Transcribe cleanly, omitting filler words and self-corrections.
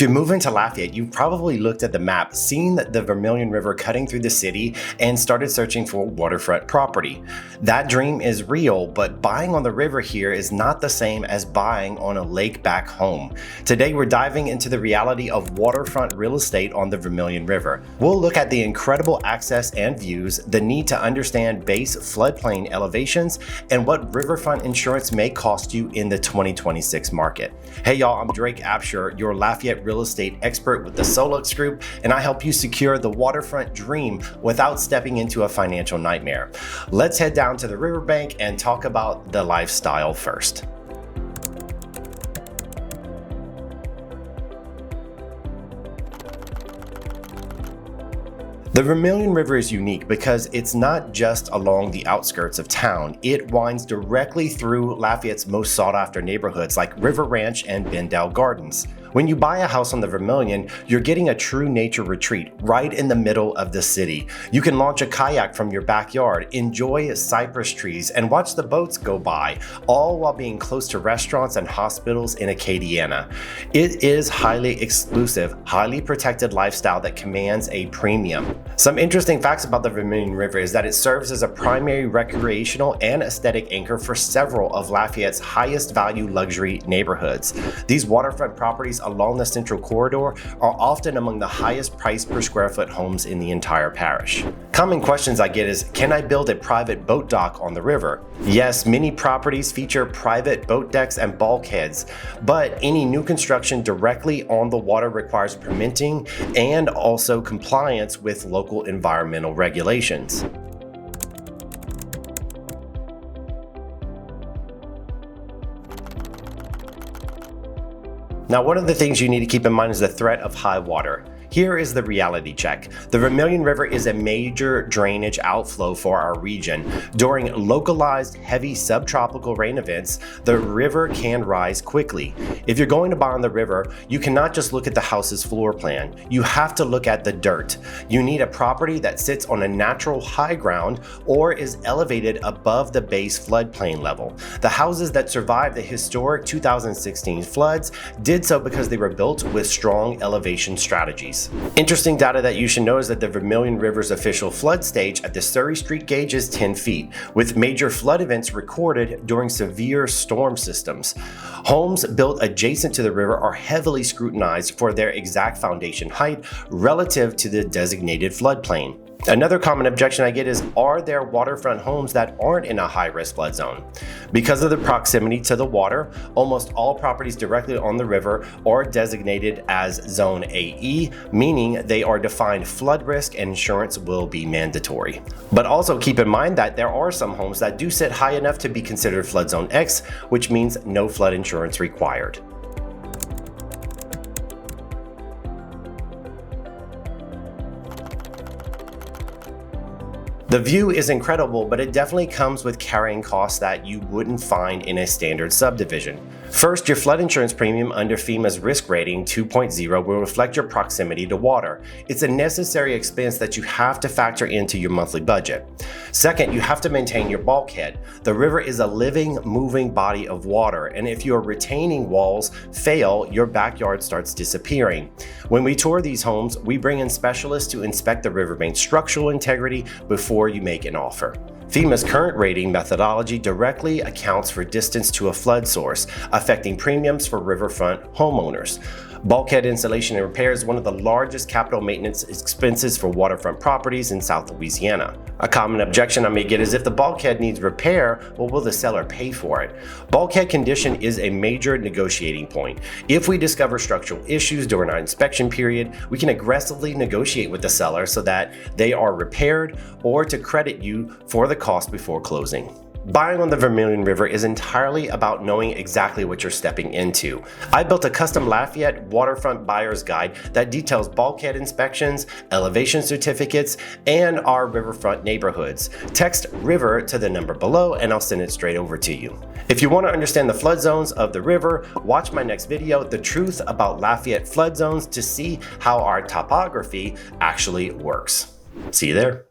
If you're moving to Lafayette, you've probably looked at the map, seen the Vermilion River cutting through the city, and started searching for waterfront property. That dream is real, but buying on the river here is not the same as buying on a lake back home. Today, we're diving into the reality of waterfront real estate on the Vermilion River. We'll look at the incredible access and views, the need to understand base floodplain elevations, and what riverfront insurance may cost you in the 2026 market. Hey y'all, I'm Drake Abshire, your Lafayette real estate expert with the SoLux Group, and I help you secure the waterfront dream without stepping into a financial nightmare. Let's head down to the riverbank and talk about the lifestyle first. The Vermilion River is unique because it's not just along the outskirts of town. It winds directly through Lafayette's most sought-after neighborhoods like River Ranch and Bendel Gardens. When you buy a house on the Vermilion, you're getting a true nature retreat right in the middle of the city. You can launch a kayak from your backyard, enjoy cypress trees, and watch the boats go by, all while being close to restaurants and hospitals in Acadiana. It is highly exclusive, highly protected lifestyle that commands a premium. Some interesting facts about the Vermilion River is that it serves as a primary recreational and aesthetic anchor for several of Lafayette's highest value luxury neighborhoods. These waterfront properties along the central corridor are often among the highest price per square foot homes in the entire parish. Common questions I get is, can I build a private boat dock on the river? Yes, many properties feature private boat decks and bulkheads, but any new construction directly on the water requires permitting and also compliance with local environmental regulations. Now, one of the things you need to keep in mind is the threat of high water. Here is the reality check. The Vermilion River is a major drainage outflow for our region. During localized heavy subtropical rain events, the river can rise quickly. If you're going to buy on the river, you cannot just look at the house's floor plan. You have to look at the dirt. You need a property that sits on a natural high ground or is elevated above the base floodplain level. The houses that survived the historic 2016 floods did so because they were built with strong elevation strategies. Interesting data that you should know is that the Vermilion River's official flood stage at the Surrey Street gauge is 10 feet, with major flood events recorded during severe storm systems. Homes built adjacent to the river are heavily scrutinized for their exact foundation height relative to the designated floodplain. Another common objection I get is, are there waterfront homes that aren't in a high-risk flood zone? Because of the proximity to the water, almost all properties directly on the river are designated as Zone AE, meaning they are defined flood risk and insurance will be mandatory. But also keep in mind that there are some homes that do sit high enough to be considered Flood Zone X, which means no flood insurance required. The view is incredible, but it definitely comes with carrying costs that you wouldn't find in a standard subdivision. First, your flood insurance premium under FEMA's risk rating 2.0 will reflect your proximity to water. It's a necessary expense that you have to factor into your monthly budget. Second, you have to maintain your bulkhead. The river is a living, moving body of water, and if your retaining walls fail, your backyard starts disappearing. When we tour these homes, we bring in specialists to inspect the riverbank's structural integrity before you make an offer. FEMA's current rating methodology directly accounts for distance to a flood source, affecting premiums for riverfront homeowners. Bulkhead installation and repair is one of the largest capital maintenance expenses for waterfront properties in South Louisiana. A common objection I may get is, if the bulkhead needs repair, well, will the seller pay for it? Bulkhead condition is a major negotiating point. If we discover structural issues during our inspection period, we can aggressively negotiate with the seller so that they are repaired or to credit you for the cost before closing. Buying on the Vermilion River is entirely about knowing exactly what you're stepping into. I built a custom Lafayette Waterfront Buyer's Guide that details bulkhead inspections, elevation certificates, and our riverfront neighborhoods. Text RIVER to the number below and I'll send it straight over to you. If you want to understand the flood zones of the river, watch my next video, The Truth About Lafayette Flood Zones, to see how our topography actually works. See you there.